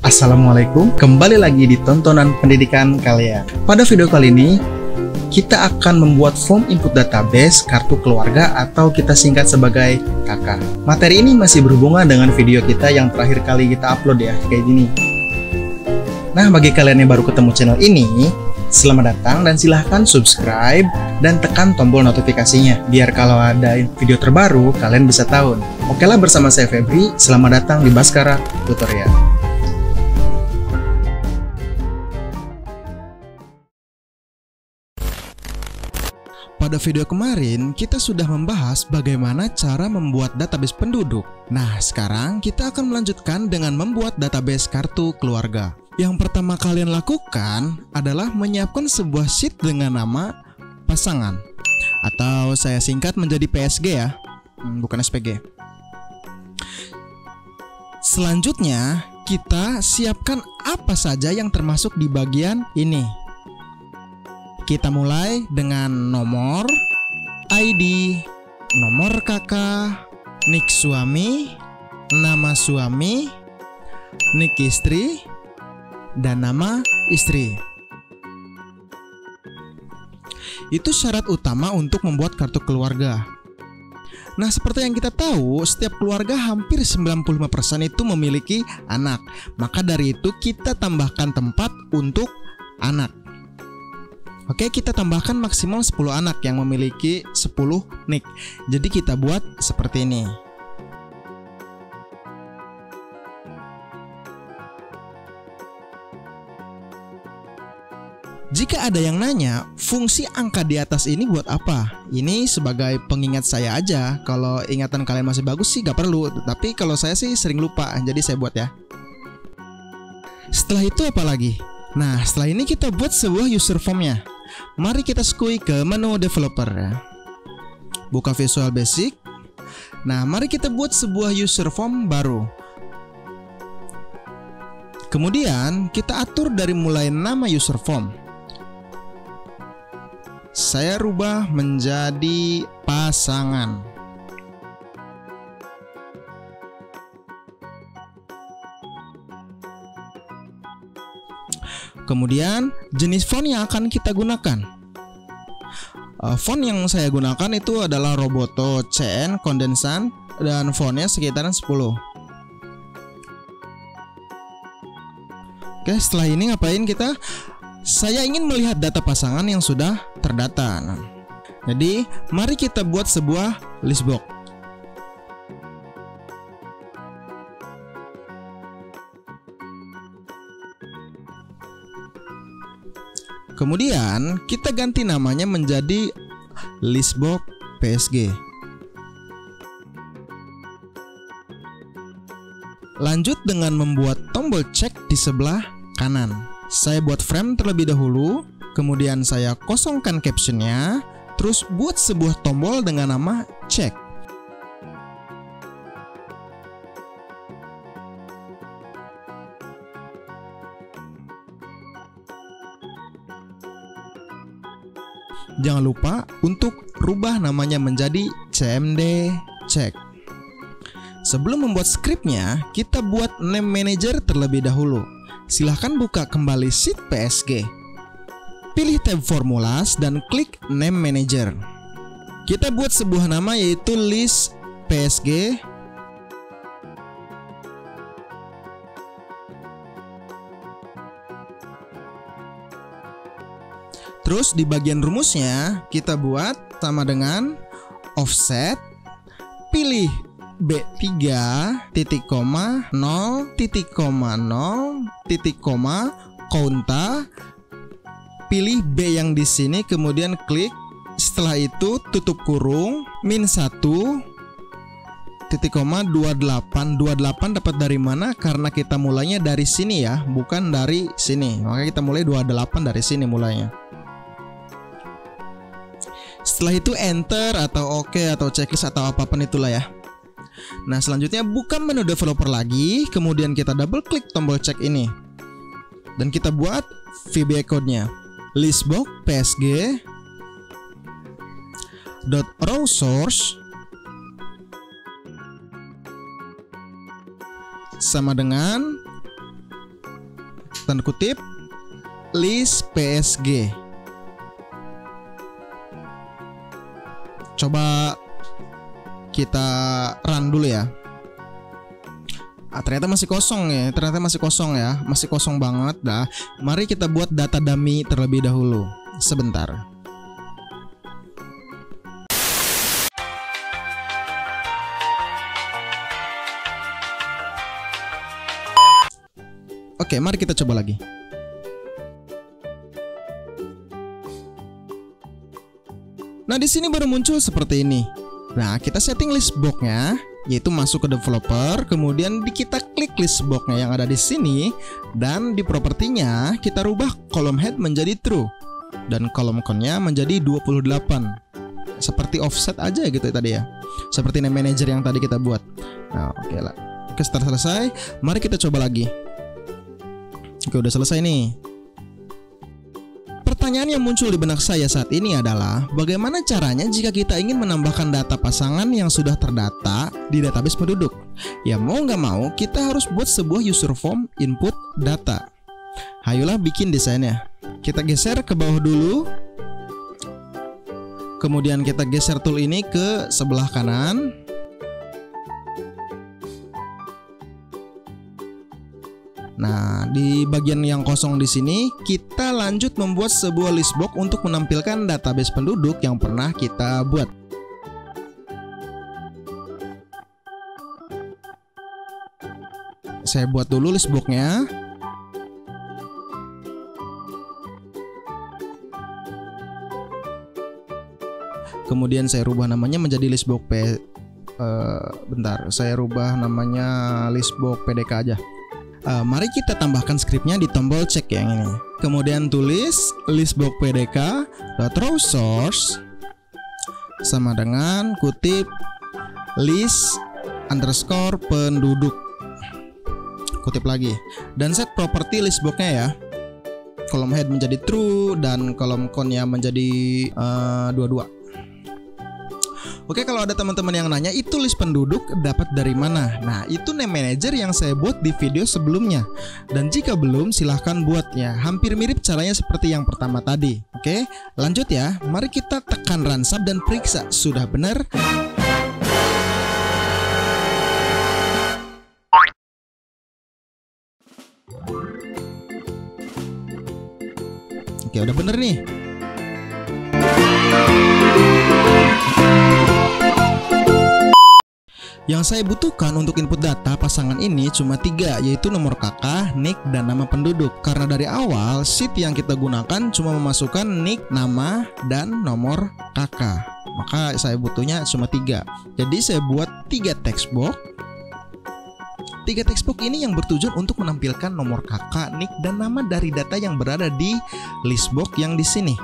Assalamualaikum, kembali lagi di tontonan pendidikan kalian. Pada video kali ini, kita akan membuat form input database kartu keluarga atau kita singkat sebagai KK. Materi ini masih berhubungan dengan video kita yang terakhir kali kita upload ya, kayak gini. Nah, bagi kalian yang baru ketemu channel ini, selamat datang dan silahkan subscribe dan tekan tombol notifikasinya biar kalau ada video terbaru kalian bisa tahu. Oke lah, bersama saya Febri, selamat datang di Baskara Tutorial. Pada video kemarin, kita sudah membahas bagaimana cara membuat database penduduk. Nah, sekarang kita akan melanjutkan dengan membuat database kartu keluarga. Yang pertama kalian lakukan adalah menyiapkan sebuah sheet dengan nama pasangan. Atau saya singkat menjadi PSG ya, bukan SPG. Selanjutnya, kita siapkan apa saja yang termasuk di bagian ini. Kita mulai dengan nomor, ID, nomor kakak, nik suami, nama suami, nik istri, dan nama istri. Itu syarat utama untuk membuat kartu keluarga. Nah, seperti yang kita tahu, setiap keluarga hampir 95% itu memiliki anak. Maka dari itu kita tambahkan tempat untuk anak. Oke, kita tambahkan maksimal 10 anak yang memiliki 10 nik. Jadi kita buat seperti ini. Jika ada yang nanya, fungsi angka di atas ini buat apa? Ini sebagai pengingat saya aja. Kalau ingatan kalian masih bagus sih gak perlu. Tapi kalau saya sih sering lupa, jadi saya buat ya. Setelah itu apa lagi? Nah, setelah ini kita buat sebuah user formnya. Mari kita skui ke menu developer ya. Buka Visual Basic. Nah, mari kita buat sebuah user form baru. Kemudian kita atur dari mulai nama user form. Saya rubah menjadi pasangan. Kemudian jenis font yang akan kita gunakan. Font yang saya gunakan itu adalah Roboto CN Kondensan dan fontnya sekitaran 10. Oke, setelah ini ngapain kita? Saya ingin melihat data pasangan yang sudah terdata. Jadi mari kita buat sebuah list box. Kemudian kita ganti namanya menjadi listbox PSG. Lanjut dengan membuat tombol cek di sebelah kanan. Saya buat frame terlebih dahulu, kemudian saya kosongkan captionnya, terus buat sebuah tombol dengan nama cek. Jangan lupa untuk rubah namanya menjadi CMD check. Sebelum membuat scriptnya, kita buat name manager terlebih dahulu. Silahkan buka kembali sheet PSG. Pilih tab formulas dan klik name manager. Kita buat sebuah nama yaitu list PSG. Terus di bagian rumusnya kita buat sama dengan offset, pilih B3 titik koma 0 titik koma 0 titik koma konta, pilih B yang di sini kemudian klik. Setelah itu tutup kurung min 1 titik koma 28. 28 dapat dari mana? Karena kita mulainya dari sini ya, bukan dari sini. Maka kita mulai 28 dari sini mulainya. Setelah itu enter atau oke atau checklist atau apapun itulah ya. Nah, selanjutnya buka menu developer lagi, kemudian kita double klik tombol cek ini. Dan kita buat VBA code-nya. Listbox PSG .raw source sama dengan tanda kutip list PSG. Coba kita run dulu ya. Ternyata masih kosong ya. Masih kosong banget dah. Mari kita buat data dummy terlebih dahulu. Sebentar. Oke, mari kita coba lagi. Nah, di sini baru muncul seperti ini. Nah, kita setting list box-nya, yaitu masuk ke developer, kemudian kita klik list box-nya yang ada di sini, dan di propertinya kita rubah kolom head menjadi true dan kolom count-nya menjadi 28. Seperti offset aja gitu tadi ya. Seperti name manager yang tadi kita buat. Nah, oke lah. Oke, setelah selesai, mari kita coba lagi. Oke, udah selesai nih. Pertanyaan yang muncul di benak saya saat ini adalah bagaimana caranya jika kita ingin menambahkan data pasangan yang sudah terdata di database penduduk. Ya mau nggak mau kita harus buat sebuah user form input data. Hayolah bikin desainnya. Kita geser ke bawah dulu. Kemudian kita geser tool ini ke sebelah kanan. Nah, di bagian yang kosong di sini kita lanjut membuat sebuah list box untuk menampilkan database penduduk yang pernah kita buat. Saya buat dulu list box-nya. Kemudian saya rubah namanya menjadi list box bentar, saya rubah namanya list box PDK aja. Mari kita tambahkan skripnya di tombol cek yang ini. Kemudian tulis listbox pdk .row source sama dengan kutip list underscore penduduk, kutip lagi, dan set properti listbox-nya ya. Kolom head menjadi true dan kolom count-nya menjadi 22. Oke, kalau ada teman-teman yang nanya itu list penduduk dapat dari mana? Nah, itu name manager yang saya buat di video sebelumnya. Dan jika belum, silahkan buatnya. Hampir mirip caranya seperti yang pertama tadi. Oke, lanjut ya. Mari kita tekan run sub dan periksa sudah benar. Oke, udah bener nih. Yang saya butuhkan untuk input data pasangan ini cuma 3, yaitu nomor kakak, nick, dan nama penduduk. Karena dari awal sheet yang kita gunakan cuma memasukkan nick, nama, dan nomor kakak, maka saya butuhnya cuma 3. Jadi saya buat 3 text box. 3 text box ini yang bertujuan untuk menampilkan nomor kakak, nick, dan nama dari data yang berada di list box yang di sini.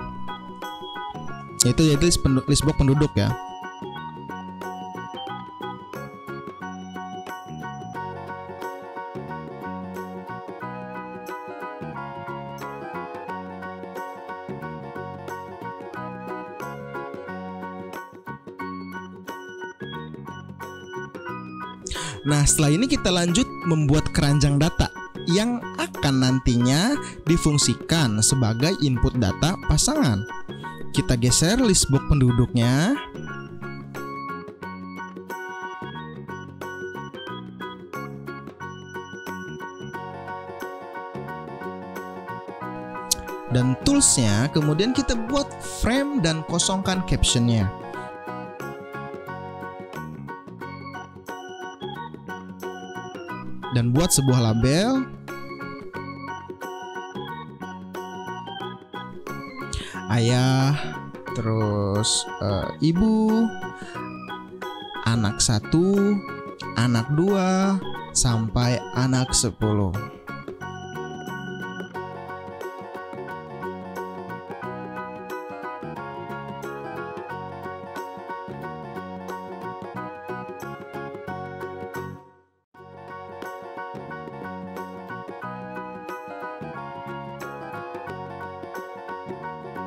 Yaitu list box penduduk ya. Nah, setelah ini kita lanjut membuat keranjang data yang akan nantinya difungsikan sebagai input data pasangan. Kita geser list box penduduknya. Dan toolsnya, kemudian kita buat frame dan kosongkan captionnya. Dan buat sebuah label. Ayah, terus ibu, anak 1, anak 2, sampai anak 10.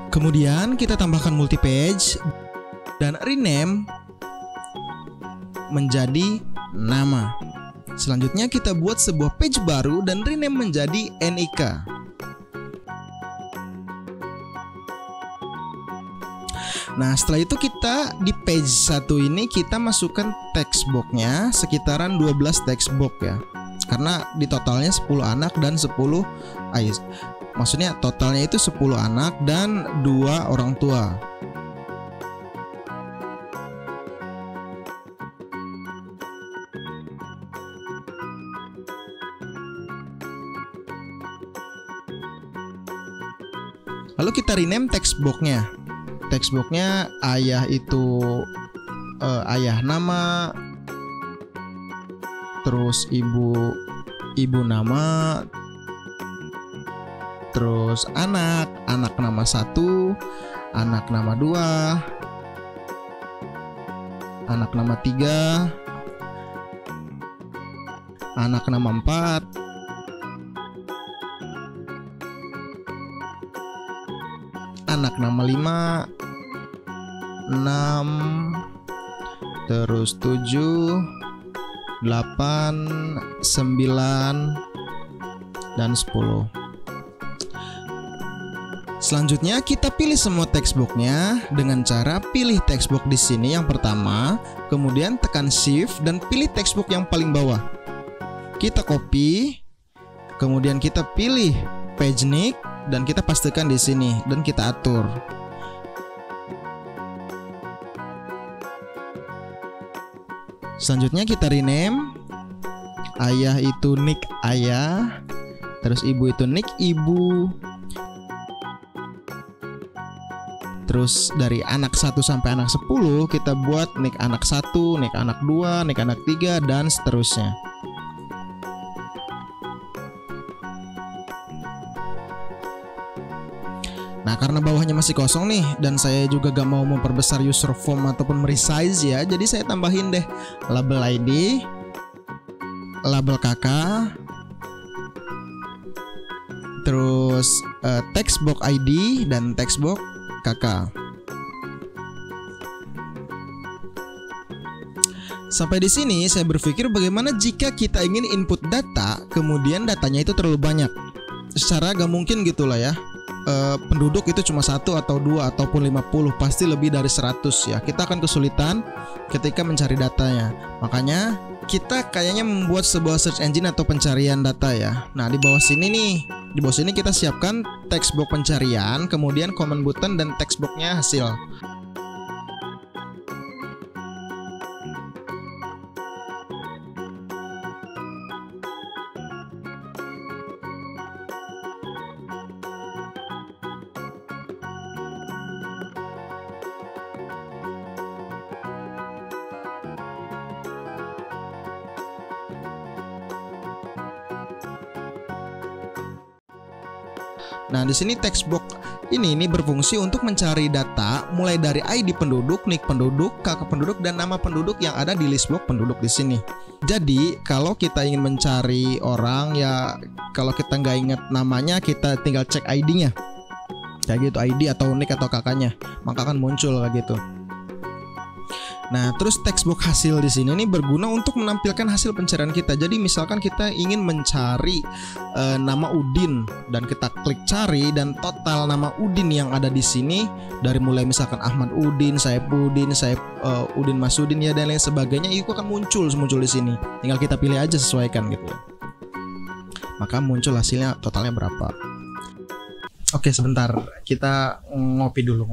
Kemudian kita tambahkan multi-page dan rename menjadi nama. Selanjutnya kita buat sebuah page baru dan rename menjadi NIK. Nah, setelah itu kita di page 1 ini kita masukkan text box-nya sekitaran 12 text box ya. Karena di totalnya 10 anak dan 10 maksudnya totalnya itu 10 anak dan 2 orang tua. Lalu kita rename text box-nya. Text box-nya ayah itu ayah nama, terus ibu nama, terus anak nama 1, anak nama 2, anak nama 3, anak nama 4, anak nama 5, 6, terus 7, 8, 9, dan 10. Selanjutnya kita pilih semua textbox-nya dengan cara pilih textbox di sini yang pertama, kemudian tekan shift dan pilih textbox yang paling bawah. Kita copy, kemudian kita pilih page nick dan kita pastikan di sini dan kita atur. Selanjutnya kita rename. Ayah itu nick ayah, terus ibu itu nick ibu. Terus dari anak 1 sampai anak 10 kita buat nick anak 1, nick anak 2, nick anak 3 dan seterusnya. Nah, karena bawahnya masih kosong nih dan saya juga gak mau memperbesar user form ataupun meresize ya, jadi saya tambahin deh label ID, label kakak, terus textbox ID dan textbox kakak. Sampai di sini saya berpikir bagaimana jika kita ingin input data kemudian datanya itu terlalu banyak. Secara gak mungkin gitulah ya. Penduduk itu cuma 1 atau 2 ataupun 50, pasti lebih dari 100 ya. Kita akan kesulitan ketika mencari datanya. Makanya kita kayaknya membuat sebuah search engine atau pencarian data ya. Nah, di bawah sini nih, di bawah sini kita siapkan textbox pencarian, kemudian command button dan textboxnya hasil. Nah, di sini textbox ini berfungsi untuk mencari data mulai dari ID penduduk, nick penduduk, kakak penduduk, dan nama penduduk yang ada di list box penduduk di sini. Jadi, kalau kita ingin mencari orang ya, kalau kita nggak ingat namanya, kita tinggal cek ID-nya. Kayak gitu, ID atau nick atau kakaknya, maka akan muncul kayak gitu. Nah, terus textbox hasil di sini berguna untuk menampilkan hasil pencarian kita. Jadi misalkan kita ingin mencari nama Udin dan kita klik cari dan total nama Udin yang ada di sini dari mulai misalkan Ahmad Udin, Saipudin, Udin Masudin ya dan lain sebagainya itu akan muncul di sini. Tinggal kita pilih aja sesuaikan gitu ya. Maka muncul hasilnya totalnya berapa. Oke, sebentar. Kita ngopi dulu.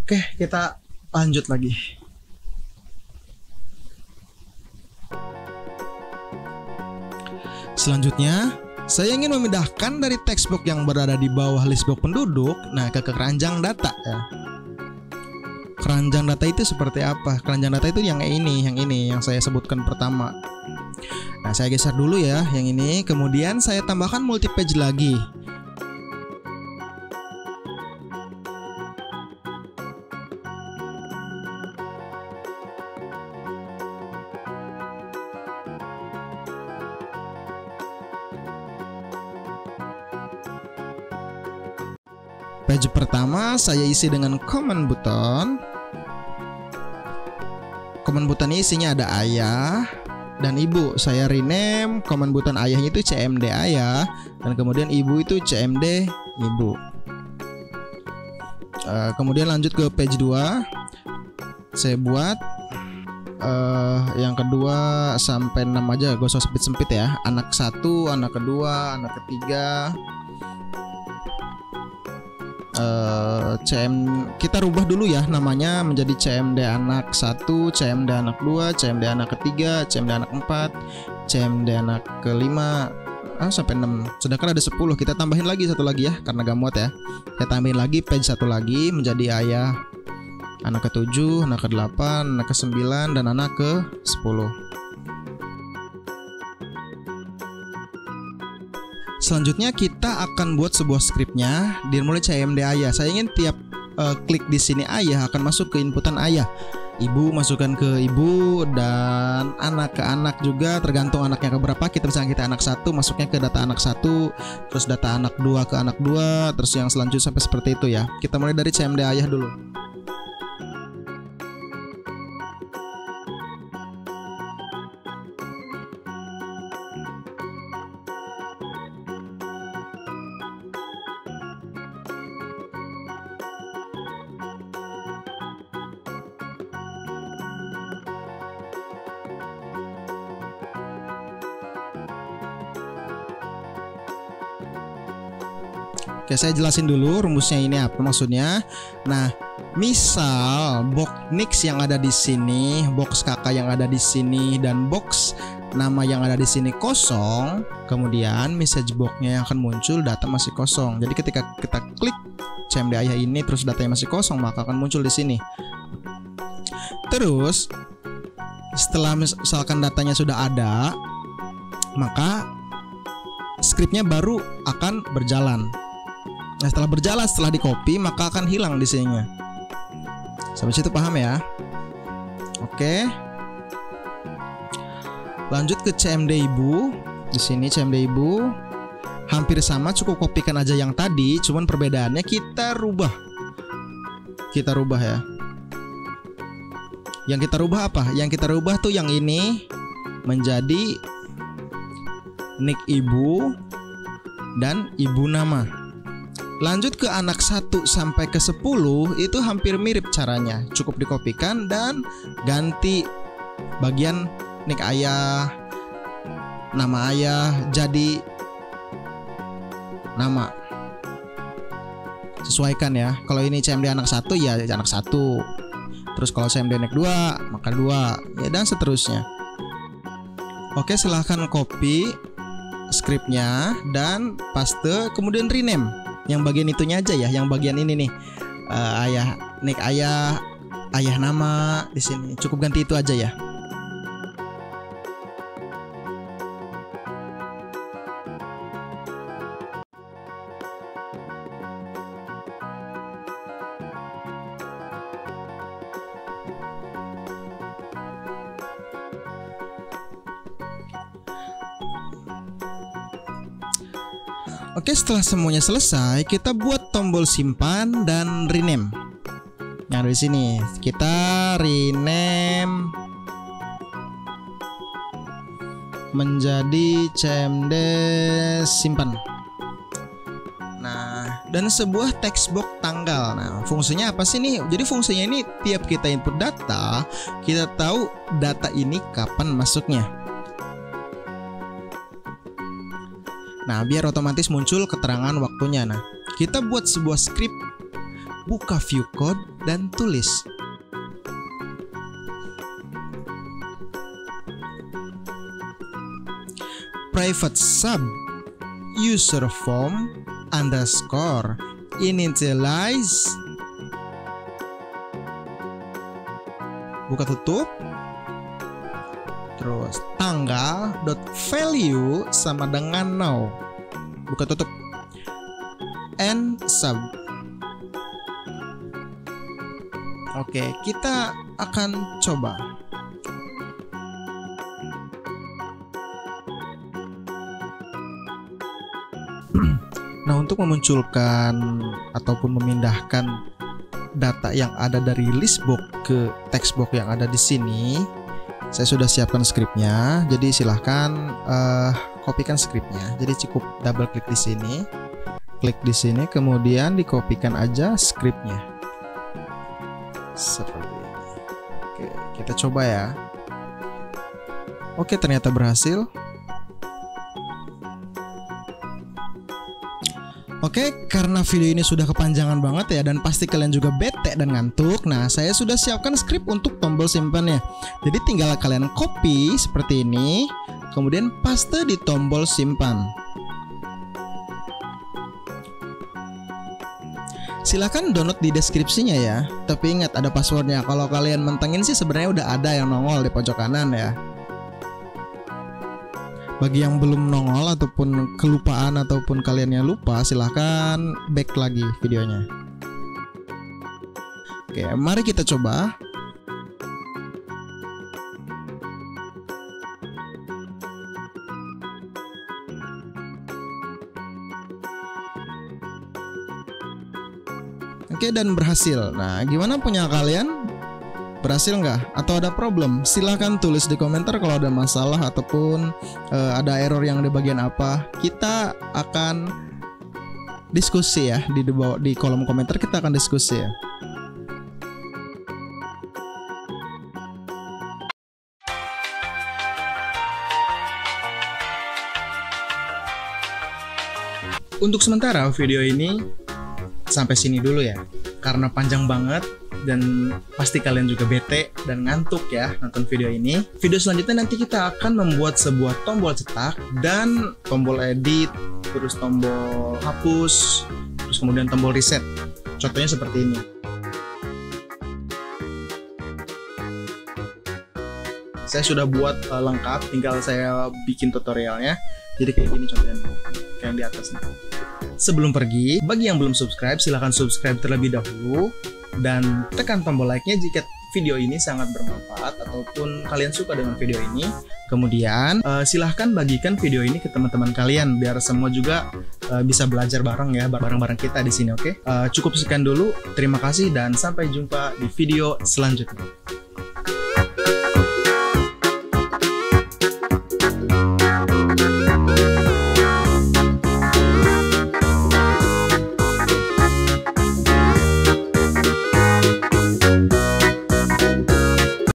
Oke, kita lanjut lagi. Selanjutnya, saya ingin memindahkan dari textbox yang berada di bawah listbox penduduk, nah ke keranjang data ya. Keranjang data itu seperti apa? Keranjang data itu yang ini yang saya sebutkan pertama. Nah, saya geser dulu ya yang ini, kemudian saya tambahkan multi page lagi. Page pertama saya isi dengan command button. Command button ini isinya ada ayah dan ibu. Saya rename command button ayahnya itu cmd ayah, dan kemudian ibu itu cmd ibu. Kemudian lanjut ke page 2. Saya buat yang kedua sampai 6 aja, gak usah sempit-sempit ya. Anak 1, anak kedua, anak ketiga. Kita rubah dulu ya namanya menjadi cmd anak 1, cmd anak 2, cmd anak ketiga, cmd anak 4, cmd anak kelima, sampai 6. Sedangkan ada 10, kita tambahin lagi satu lagi ya karena gak muat ya. Kita tambahin lagi page 1 lagi menjadi ayah anak ke-7, anak ke-8, anak ke-9, dan anak ke-10. Selanjutnya kita akan buat sebuah scriptnya dimulai cmd ayah. Saya ingin tiap klik di sini ayah akan masuk ke inputan ayah. Ibu masukkan ke ibu, dan anak ke anak juga, tergantung anaknya ke berapa. Kita misalnya kita anak 1 masuknya ke data anak 1, terus data anak 2 ke anak 2, terus yang selanjutnya sampai seperti itu ya. Kita mulai dari cmd ayah dulu. Oke, saya jelasin dulu rumusnya ini apa maksudnya. Nah, misal box Nix yang ada di sini, box kakak yang ada di sini, dan box nama yang ada di sini kosong, kemudian message boxnya yang akan muncul data masih kosong. Jadi ketika kita klik cmd ayah ini terus datanya masih kosong, maka akan muncul di sini. Terus setelah misalkan datanya sudah ada, maka scriptnya baru akan berjalan. Nah, setelah berjalan, setelah di copy, maka akan hilang di sininya. Sampai situ paham ya? Oke. Lanjut ke cmd ibu. Di sini cmd ibu hampir sama, cukup kopikan aja yang tadi, cuman perbedaannya kita rubah. Kita rubah ya. Yang kita rubah apa? Yang kita rubah tuh yang ini menjadi nick ibu dan ibu nama. Lanjut ke anak 1 sampai ke 10 itu hampir mirip caranya. Cukup dikopikan dan ganti bagian nick ayah, nama ayah jadi nama. Sesuaikan ya. Kalau ini cmd anak 1 ya anak 1. Terus kalau cmd anak 2 maka 2 ya, dan seterusnya. Oke, silahkan copy scriptnya dan paste, kemudian rename. Yang bagian itunya aja ya, yang bagian ini nih, ayah, nick ayah, ayah nama di sini. Cukup ganti itu aja ya. Oke, setelah semuanya selesai, kita buat tombol simpan dan rename. Yang ada di sini, kita rename menjadi cmd simpan. Nah, dan sebuah text box tanggal. Nah, fungsinya apa sih nih? Jadi fungsinya ini tiap kita input data, kita tahu data ini kapan masuknya. Nah, biar otomatis muncul keterangan waktunya. Nah, kita buat sebuah script, buka view code dan tulis. Private sub user form underscore initialize, buka tutup. Terus tanggal dot value sama dengan now, buka tutup, and sub. Oke, kita akan coba. Nah, untuk memunculkan ataupun memindahkan data yang ada dari list box ke text box yang ada di sini, saya sudah siapkan skripnya. Jadi silahkan kopikan skripnya. Jadi cukup double klik di sini, klik di sini, kemudian dikopikan aja skripnya seperti ini. Oke, kita coba ya. Oke, ternyata berhasil. Oke, karena video ini sudah kepanjangan banget ya, dan pasti kalian juga bete dan ngantuk. Nah, saya sudah siapkan skrip untuk tombol simpannya. Jadi tinggal kalian copy seperti ini, kemudian paste di tombol simpan. Silahkan download di deskripsinya ya. Tapi ingat, ada passwordnya. Kalau kalian mentengin sih sebenarnya udah ada yang nongol di pojok kanan ya. Bagi yang belum nongol ataupun kelupaan ataupun kalian yang lupa, silahkan back lagi videonya. Oke, mari kita coba. Oke, dan berhasil. Nah, gimana punya kalian? Berhasil nggak? Atau ada problem? Silahkan tulis di komentar kalau ada masalah ataupun ada error yang di bagian apa. Kita akan diskusi ya di kolom komentar, kita akan diskusi ya. Untuk sementara video ini sampai sini dulu ya, karena panjang banget dan pasti kalian juga bete dan ngantuk ya nonton video ini. Video selanjutnya nanti kita akan membuat sebuah tombol cetak dan tombol edit, terus tombol hapus, terus kemudian tombol reset. Contohnya seperti ini. Saya sudah buat lengkap, tinggal saya bikin tutorialnya. Jadi kayak gini contohnya, kayak yang di atas nih. Sebelum pergi, bagi yang belum subscribe, silahkan subscribe terlebih dahulu dan tekan tombol like-nya jika video ini sangat bermanfaat ataupun kalian suka dengan video ini. Kemudian silahkan bagikan video ini ke teman-teman kalian biar semua juga bisa belajar bareng ya, bareng-bareng kita di sini. Oke? Cukup sekian dulu. Terima kasih dan sampai jumpa di video selanjutnya.